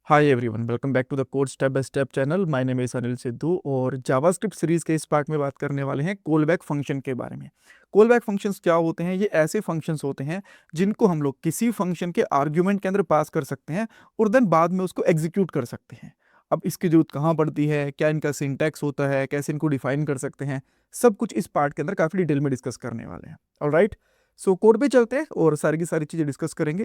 Hi everyone, welcome back to the code step by step channel. My name is Anil Siddhu और JavaScript series के इस part में बात करने वाले हैं कॉलबैक फंक्शन के बारे में। कॉलबैक फंक्शंस क्या होते हैं? ये ऐसे फंक्शंस होते हैं जिनको हम लोग किसी फंक्शन के आर्ग्यूमेंट के अंदर पास कर सकते हैं और देन बाद में उसको एग्जीक्यूट कर सकते हैं। अब इसकी जरूरत कहाँ पड़ती है, क्या इनका सिंटैक्स होता है, कैसे इनको डिफाइन कर सकते हैं, सब कुछ इस पार्ट के अंदर काफी डिटेल में डिस्कस करने वाले हैं। ऑलराइट, सो कोड पे चलते हैं और सारी की सारी चीजें डिस्कस करेंगे।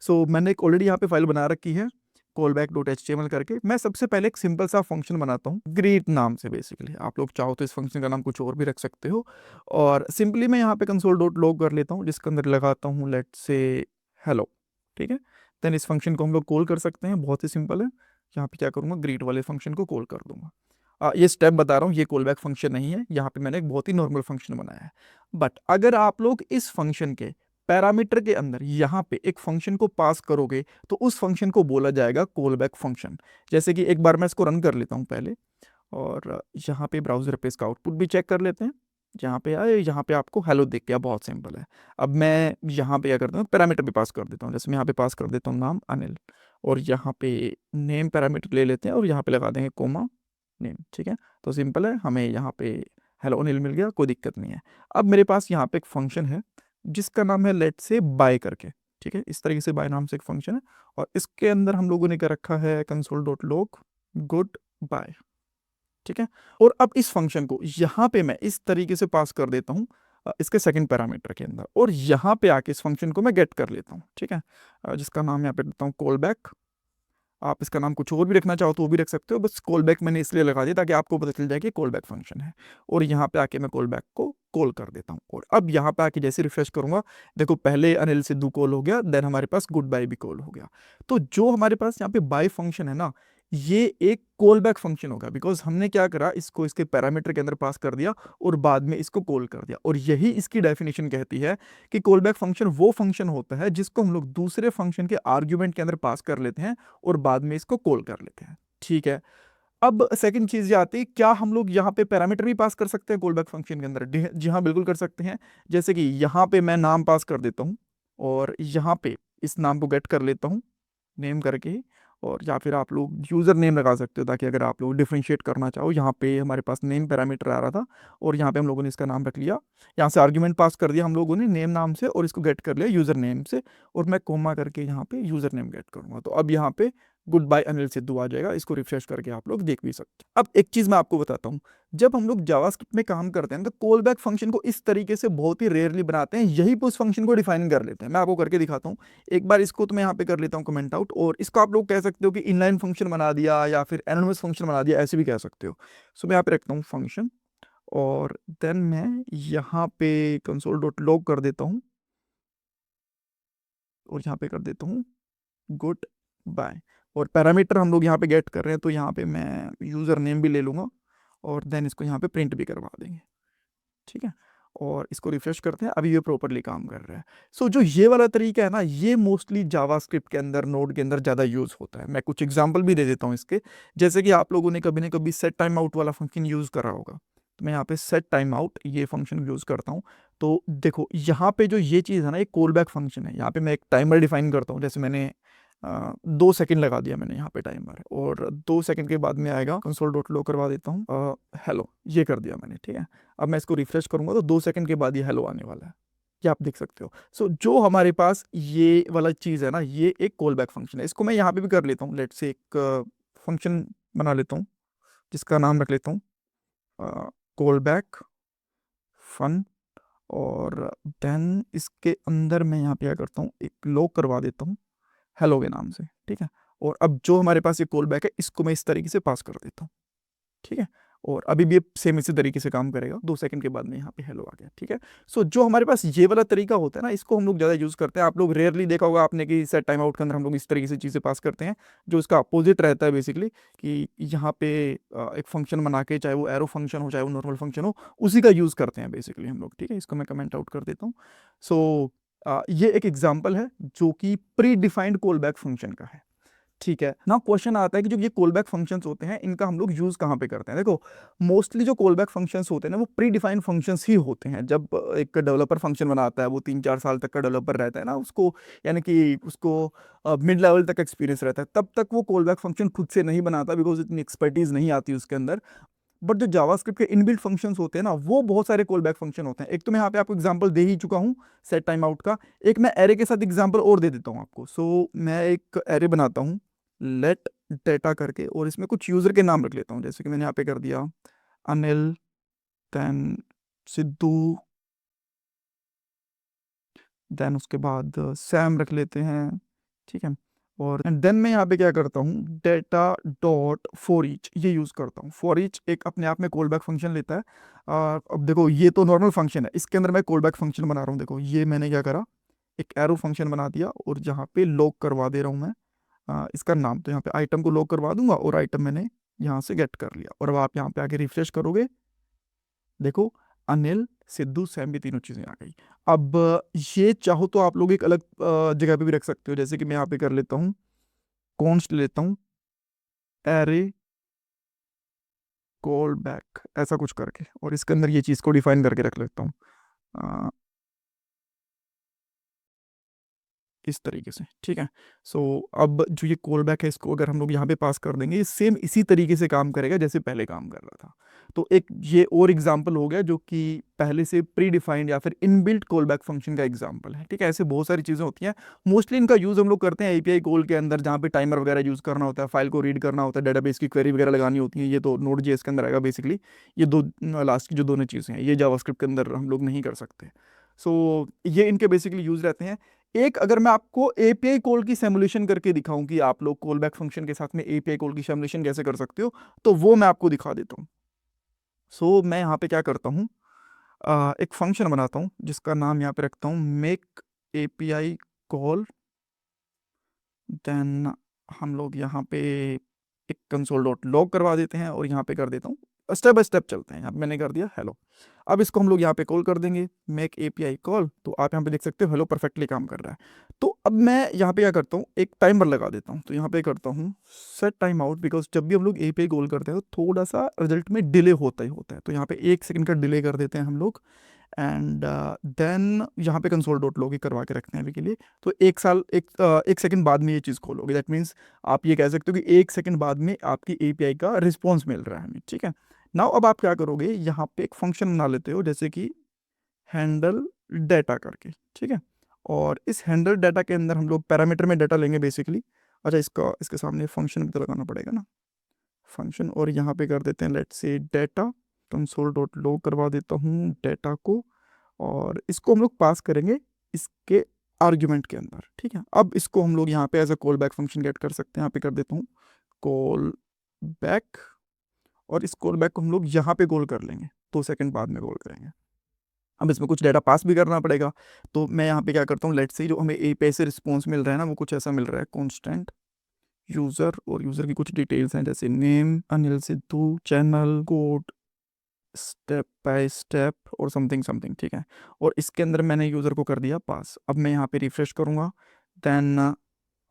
सो मैंने एक ऑलरेडी यहाँ पे फाइल बना रखी है callback.html करके। मैं सबसे पहले एक सिंपल सा फंक्शन बनाता हूँ ग्रीट नाम से। बेसिकली आप लोग चाहो तो इस फंक्शन का नाम कुछ और भी रख सकते हो, और सिंपली मैं यहाँ पे console.log कर लेता हूँ, जिसके अंदर लगाता हूँ लेट्स से हेलो। ठीक है, देन इस फंक्शन को हम लोग कॉल कर सकते हैं, बहुत ही सिंपल है। यहाँ पे क्या करूँगा, ग्रीट वाले फंक्शन को कॉल कर दूंगा। ये स्टेप बता रहा हूँ, ये कॉलबैक फंक्शन नहीं है, यहाँ पे मैंने एक बहुत ही नॉर्मल फंक्शन बनाया है। बट अगर आप लोग इस फंक्शन के पैरामीटर के अंदर यहाँ पे एक फंक्शन को पास करोगे तो उस फंक्शन को बोला जाएगा कॉलबैक फंक्शन। जैसे कि एक बार मैं इसको रन कर लेता हूँ पहले, और यहाँ पे ब्राउजर पे इसका आउटपुट भी चेक कर लेते हैं। यहाँ पे आए, यहाँ पे आपको हेलो दिख गया, बहुत सिंपल है। अब मैं यहाँ पे क्या करता हूँ, पैरामीटर भी पास कर देता हूँ। जैसे मैं यहाँ पे पास कर देता हूँ नाम अनिल, और यहाँ पे नेम पैरामीटर ले लेते हैं और यहाँ पे लगा देंगे कोमा नेम। ठीक है, तो सिंपल है, हमें यहाँ पे हेलो अनिल मिल गया, कोई दिक्कत नहीं है। अब मेरे पास यहाँ पे एक फंक्शन है जिसका नाम है लेट से बाय करके। ठीक है, इस तरीके से बाय नाम से एक फंक्शन है, और इसके अंदर हम लोगों ने क्या रखा है, console.log गुड बाय। ठीक है, और अब इस फंक्शन को यहाँ पे मैं इस तरीके से पास कर देता हूँ इसके सेकंड पैरामीटर के अंदर, और यहाँ पे आके इस फंक्शन को मैं गेट कर लेता हूँ। ठीक है, जिसका नाम यहाँ पे देता हूँ कॉल बैक। आप इसका नाम कुछ और भी रखना चाहो तो वो भी रख सकते हो, बस कॉल बैक मैंने इसलिए लगा दिया ताकि आपको पता चल जाए कि कॉल बैक फंक्शन है। और यहाँ पे आके मैं कॉल बैक को कॉल कर देता हूँ, और अब यहाँ पे आके जैसे रिफ्रेश करूंगा, देखो पहले अनिल सिद्धू कॉल हो गया, देन हमारे पास गुड बाय भी कॉल हो गया। तो जो हमारे पास यहाँ पे बाय फंक्शन है ना, ये एक कॉल बैक फंक्शन होगा, बिकॉज हमने क्या करा, इसको इसके पैरामीटर के अंदर पास कर दिया और बाद में इसको कॉल कर दिया। और यही इसकी डेफिनेशन कहती है कि कॉल बैक फंक्शन वो फंक्शन होता है जिसको हम लोग दूसरे फंक्शन के आर्ग्यूमेंट के अंदर पास कर लेते हैं और बाद में इसको कॉल कर लेते हैं। ठीक है, अब सेकंड चीज ये आती है, क्या हम लोग यहाँ पे पैरामीटर भी पास कर सकते हैं कॉल बैक फंक्शन के अंदर? जी हाँ, बिल्कुल कर सकते हैं। जैसे कि यहाँ पे मैं नाम पास कर देता हूँ, और यहाँ पे इस नाम को गेट कर लेता हूँ नेम करके ही, और या फिर आप लोग यूजर नेम लगा सकते हो, ताकि अगर आप लोग डिफरेंशिएट करना चाहो। यहाँ पे हमारे पास नेम पैरामीटर आ रहा था, और यहाँ पे हम लोगों ने इसका नाम रख लिया, यहाँ से आर्ग्यूमेंट पास कर दिया हम लोगों ने नेम नाम से, और इसको गेट कर लिया यूजर नेम से, और मैं कोमा करके यहाँ पे यूजर नेम गेट करूंगा। तो अब यहाँ पे गुड बाय अनिल सिद्धू आ जाएगा। इसको रिफ्रेश करके आप लोग देख भी सकते हैं। अब एक चीज मैं आपको बताता हूँ, जब हम लोग जावास्क्रिप्ट में काम करते हैं तो कॉल बैक फंक्शन को इस तरीके से बहुत ही रेयरली बनाते हैं, यही पे उस फंक्शन को डिफाइन कर लेते हैं। मैं आपको करके दिखाता हूँ एक बार। इसको तो मैं यहाँ पे कर लेता हूँ कमेंट आउट, और इसको आप लोग कह सकते हो कि इनलाइन फंक्शन बना दिया या फिर एनोनिमस फंक्शन बना दिया, ऐसे भी कह सकते हो। सो मैं यहाँ पे रखता हूँ फंक्शन, और देन मैं यहाँ पे console.log कर देता हूँ, और यहाँ पे कर देता हूँ गुड बाय। और पैरामीटर हम लोग यहाँ पे गेट कर रहे हैं, तो यहाँ पे मैं यूजर नेम भी ले लूंगा, और देन इसको यहाँ पे प्रिंट भी करवा देंगे। ठीक है, और इसको रिफ्रेश करते हैं, अभी ये प्रॉपरली काम कर रहा है। सो जो ये वाला तरीका है ना, ये मोस्टली जावास्क्रिप्ट के अंदर, नोड के अंदर ज़्यादा यूज़ होता है। मैं कुछ एग्जांपल भी दे देता हूँ इसके। जैसे कि आप लोगों ने कभी ना कभी सेट टाइम आउट वाला फंक्शन यूज़ करा होगा, तो मैं यहाँ पे सेट टाइम आउट ये फंक्शन यूज़ करता हूँ। तो देखो यहाँ पे जो ये चीज़ है ना, ये कॉल बैक फंक्शन है। यहाँ पे मैं एक टाइमर डिफाइन करता हूँ, जैसे मैंने 2 सेकंड लगा दिया मैंने यहाँ पे टाइमर, और 2 सेकंड के बाद में आएगा console.log करवा देता हूँ हेलो, ये कर दिया मैंने। ठीक है, अब मैं इसको रिफ्रेश करूंगा तो 2 सेकंड के बाद ये हेलो आने वाला है, ये आप देख सकते हो। सो जो हमारे पास ये वाला चीज़ है ना, ये एक कॉल बैक फंक्शन है। इसको मैं यहाँ पे भी कर लेता हूँ, लेट से एक फंक्शन बना लेता हूँ जिसका नाम रख लेता हूँ कॉल बैक फन, और देन इसके अंदर मैं यहाँ पे क्या करता हूँ, एक लॉग करवा देता हूँ हेलो के नाम से। ठीक है, और अब जो हमारे पास ये कॉल बैक है, इसको मैं इस तरीके से पास कर देता हूँ। ठीक है, और अभी भी ये सेम इसी तरीके से काम करेगा। 2 सेकंड के बाद में यहाँ पे हेलो आ गया। ठीक है, सो जो हमारे पास ये वाला तरीका होता है ना, इसको हम लोग ज़्यादा यूज़ करते हैं। आप लोग रेयरली देखा होगा आपने कि सेट टाइम आउट के अंदर हम लोग इस तरीके से चीज़ें पास करते हैं, जो इसका अपोजिट रहता है बेसिकली, कि यहाँ पे एक फंक्शन बना के, चाहे वो एरो फंक्शन हो चाहे वो नॉर्मल फंक्शन हो, उसी का यूज़ करते हैं बेसिकली हम लोग। ठीक है, इसको मैं कमेंट आउट कर देता हूँ। सो ये एक एग्जाम्पल है जो कि pre defined call back function का है। ठीक है ना। क्वेश्चन आता है कि जो ये कॉल बैक फंक्शंस होते हैं इनका हम लोग यूज कहाँ पे करते हैं। देखो मोस्टली जो कॉल बैक फंक्शंस होते हैं ना वो प्री डिफाइंड फंक्शंस ही होते हैं। जब एक डेवलपर फंक्शन बनाता है, वो 3-4 साल तक का डेवलपर रहता है ना उसको, यानी कि उसको मिड लेवल तक एक्सपीरियंस रहता है, तब तक वो कॉल बैक फंक्शन खुद से नहीं बनाता, बिकॉज इतनी एक्सपर्टीज नहीं आती उसके अंदर। बट जो जावास्क्रिप्ट के इनबिल्ट फंक्शंस होते हैं ना, वो बहुत सारे कॉल बैक फंक्शन होते हैं। एक तो मैं यहाँ पे आपको एग्जांपल दे ही चुका हूँ सेट टाइम आउट का, एक मैं एरे के साथ एग्जांपल और दे देता हूँ आपको। सो मैं एक एरे बनाता हूँ लेट डेटा करके, और इसमें कुछ यूजर के नाम रख लेता हूँ, जैसे कि मैंने यहाँ पे कर दिया अनिल, देन सिद्धू, देन उसके बाद सैम रख लेते हैं, ठीक है। और देन मैं यहाँ पे क्या करता हूँ, डेटा डॉट फॉर ईच ये यूज़ करता हूँ। फॉर ईच एक अपने आप में कॉल बैक फंक्शन लेता है। अब देखो ये तो नॉर्मल फंक्शन है, इसके अंदर मैं कॉल बैक फंक्शन बना रहा हूँ। देखो ये मैंने क्या करा, एक एरो फंक्शन बना दिया और जहाँ पे लॉक करवा दे रहा हूँ मैं इसका नाम। तो यहाँ पे आइटम को लॉक करवा दूंगा और आइटम मैंने यहाँ से गेट कर लिया। और अब आप यहाँ पे आके रिफ्रेश करोगे, देखो अनिल सिद्धू सैम भी तीनों चीजें आ गई। अब ये चाहो तो आप लोग एक अलग जगह पे भी रख सकते हो, जैसे कि मैं यहाँ पे कर लेता हूँ कॉन्स्ट लेता हूँ एरे कॉल बैक ऐसा कुछ करके, और इसके अंदर ये चीज को डिफाइन करके रख लेता हूँ इस तरीके से, ठीक है। सो अब जो ये कॉल बैक है इसको अगर हम लोग यहाँ पे पास कर देंगे, ये सेम इसी तरीके से काम करेगा जैसे पहले काम कर रहा था। तो एक ये और एग्जांपल हो गया जो कि पहले से प्री डिफाइंड या फिर इनबिल्ट कॉल बैक फंक्शन का एग्जांपल है, ठीक है। ऐसे बहुत सारी चीज़ें होती हैं। मोस्टली इनका यूज़ हम लोग करते हैं एपीआई कॉल के अंदर, जहाँ पे टाइमर वगैरह यूज़ करना होता है, फाइल को रीड करना होता है, डेटाबेस की क्वेरी वगैरह लगानी होती है। ये तो नोड जेएस के अंदर आएगा बेसिकली। ये दो लास्ट की जो दोनों चीज़ें हैं ये जावास्क्रिप्ट के अंदर हम लोग नहीं कर सकते। सो ये इनके बेसिकली यूज रहते हैं। एक अगर मैं आपको एपीआई कॉल की सिमुलेशन करके दिखाऊं कि आप लोग कॉल बैक फंक्शन के साथ में एपीआई कॉल की सिमुलेशन कैसे कर सकते हो, तो वो मैं आपको दिखा देता हूँ। सो मैं यहाँ पे क्या करता हूँ, एक फंक्शन बनाता हूँ जिसका नाम यहाँ पे रखता हूँ मेक एपीआई कॉल। देन हम लोग यहाँ पे एक कंसोल डॉट लॉग करवा देते हैं और यहाँ पे कर देता हूँ, स्टेप बाय स्टेप चलते हैं। यहाँ पे मैंने कर दिया हेलो। अब इसको हम लोग यहाँ पे कॉल कर देंगे मेक एपीआई कॉल, तो आप यहाँ पे देख सकते हो हेलो परफेक्टली काम कर रहा है। तो अब मैं यहाँ पे क्या करता हूँ, एक टाइमर लगा देता हूँ। तो यहाँ पे करता हूँ सेट टाइम आउट, बिकॉज जब भी हम लोग एपीआई कॉल करते हैं तो थोड़ा सा रिजल्ट में डिले होता ही होता है। तो यहाँ पे 1 सेकंड का डिले कर देते हैं हम लोग। एंड देन यहाँ पे कंसोल डॉट लॉग ही करवा के रखते हैं अभी के लिए। तो 1 सेकंड बाद में ये चीज़ खोलोगे, दैट मीन्स आप ये कह सकते हो कि 1 सेकंड बाद में आपकी एपीआई का रिस्पॉन्स मिल रहा है हमें, ठीक है। नाउ अब आप क्या करोगे, यहाँ पे एक फंक्शन बना लेते हो जैसे कि हैंडल डेटा करके, ठीक है। और इस हैंडल डेटा के अंदर हम लोग पैरामीटर में डेटा लेंगे बेसिकली। अच्छा इसका इसके सामने फंक्शन भी तो लगाना पड़ेगा ना, फंक्शन। और यहाँ पे कर देते हैं let's say data, console dot log करवा देता हूँ डेटा को, और इसको हम लोग पास करेंगे इसके आर्ग्यूमेंट के अंदर, ठीक है। अब इसको हम लोग यहाँ पे as a call back function get कर सकते हैं। यहाँ पे कर देता हूँ कॉल बैक, और इस कॉल बैक को हम लोग यहाँ पे कॉल कर लेंगे, 2 सेकंड बाद में कॉल करेंगे। अब इसमें कुछ डेटा पास भी करना पड़ेगा। तो मैं यहाँ पे क्या करता हूँ, लेट्स से जो हमें एपीआई से रिस्पॉन्स मिल रहा है ना, वो कुछ ऐसा मिल रहा है कॉन्स्टेंट यूज़र, और यूज़र की कुछ डिटेल्स हैं जैसे name Anil Sidhu, channel code, step by step और समथिंग समथिंग, ठीक है। और इसके अंदर मैंने यूज़र को कर दिया पास। अब मैं यहाँ पे रिफ्रेश करूँगा, देन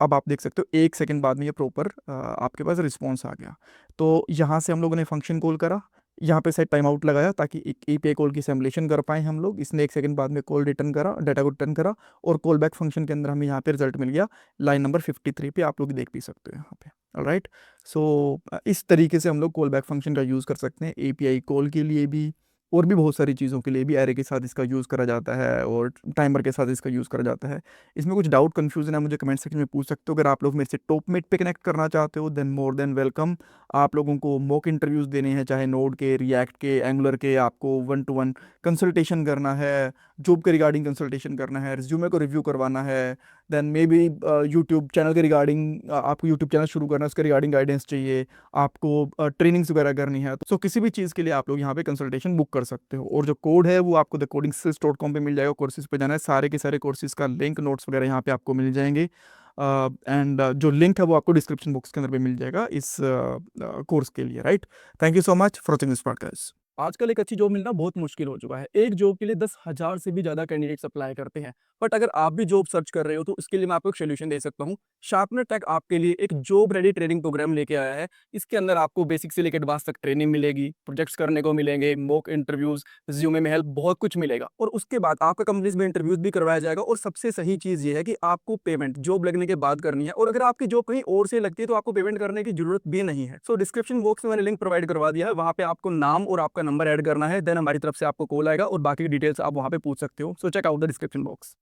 अब आप देख सकते हो 1 सेकंड बाद में ये प्रॉपर आपके पास रिस्पॉन्स आ गया। तो यहाँ से हम लोगों ने फंक्शन कॉल करा, यहाँ पे सेट टाइम आउट लगाया ताकि एक एपीआई कॉल की सिमुलेशन कर पाए हम लोग। इसने 1 सेकंड बाद में कॉल रिटर्न करा, डाटा को रिटर्न करा, और कॉल बैक फंक्शन के अंदर हमें यहाँ पे रिजल्ट मिल गया लाइन नंबर 53 पे, आप लोग देख भी सकते हो यहाँ पे। ऑलराइट। सो इस तरीके से हम लोग कॉल बैक फंक्शन का यूज़ कर सकते हैं एपीआई कॉल के लिए भी, और भी बहुत सारी चीज़ों के लिए भी। एरे के साथ इसका यूज़ करा जाता है और टाइमर के साथ इसका यूज़ करा जाता है। इसमें कुछ डाउट कन्फ्यूजन है मुझे कमेंट सेक्शन में पूछ सकते हो। अगर आप लोग मेरे से टॉप मेट पे कनेक्ट करना चाहते हो देन मोर देन वेलकम। आप लोगों को मॉक इंटरव्यूज़ देने हैं, चाहे नोड के, रिएक्ट के, एंगुलर के, आपको 1-to-1 कंसल्टेशन करना है, जॉब के रिगार्डिंग कंसल्टेशन करना है, रिज्यूमे को रिव्यू करवाना है, then maybe YouTube channel के रिगार्डिंग, आपको यूट्यूब चैनल शुरू करना है उसके रिगार्डिंग गाइडेंस चाहिए, आपको ट्रेनिंग्स वगैरह करनी है, तो किसी भी चीज़ के लिए आप लोग यहाँ पे कंसल्टेशन बुक कर सकते हो। और जो कोड है वो आपको thecodeingskills.com पे मिल जाएगा, कोर्सेज पे जाना है, सारे के सारे कोर्सेज का लिंक, नोट्स वगैरह यहाँ पे आपको मिल जाएंगे। एंड जो लिंक है वो आपको डिस्क्रिप्शन बॉक्स के अंदर पे मिल जाएगा इस कोर्स के लिए, right. Thank you so much for watching this podcast. आजकल एक अच्छी जॉब मिलना बहुत मुश्किल हो चुका है। एक जॉब के लिए 10,000 से भी ज़्यादा कैंडिडेट्स अप्लाई करते हैं। बट अगर आप भी जॉब सर्च कर रहे हो तो इसके लिए मैं आपको एक सॉल्यूशन दे सकता हूँ। शार्पनर टेक आपके लिए एक जॉब रेडी ट्रेनिंग प्रोग्राम लेके आया है। इसके अंदर आपको बेसिक से लेकर एडवांस तक ट्रेनिंग मिलेगी, प्रोजेक्ट्स करने को मिलेंगे, मॉक इंटरव्यूज़, रिज्यूमे में हेल्प, बहुत कुछ मिलेगा। और उसके बाद आपका कंपनीज़ में इंटरव्यूज़ भी करवाया जाएगा और सबसे सही चीज़ ये है कि आपको पेमेंट जॉब लगने के बाद करनी है और अगर आपकी जॉब कहीं और से लगती है तो आपको पेमेंट करने की ज़रूरत भी नहीं है। सो डिस्क्रिप्शन बॉक्स में मैंने लिंक प्रोवाइड करवा दिया है, वहाँ पे आपको नाम और आपका नंबर ऐड करना है, देन हमारी तरफ से आपको कॉल आएगा और बाकी की डिटेल्स आप वहाँ पे पूछ सकते हो। So check out the description box.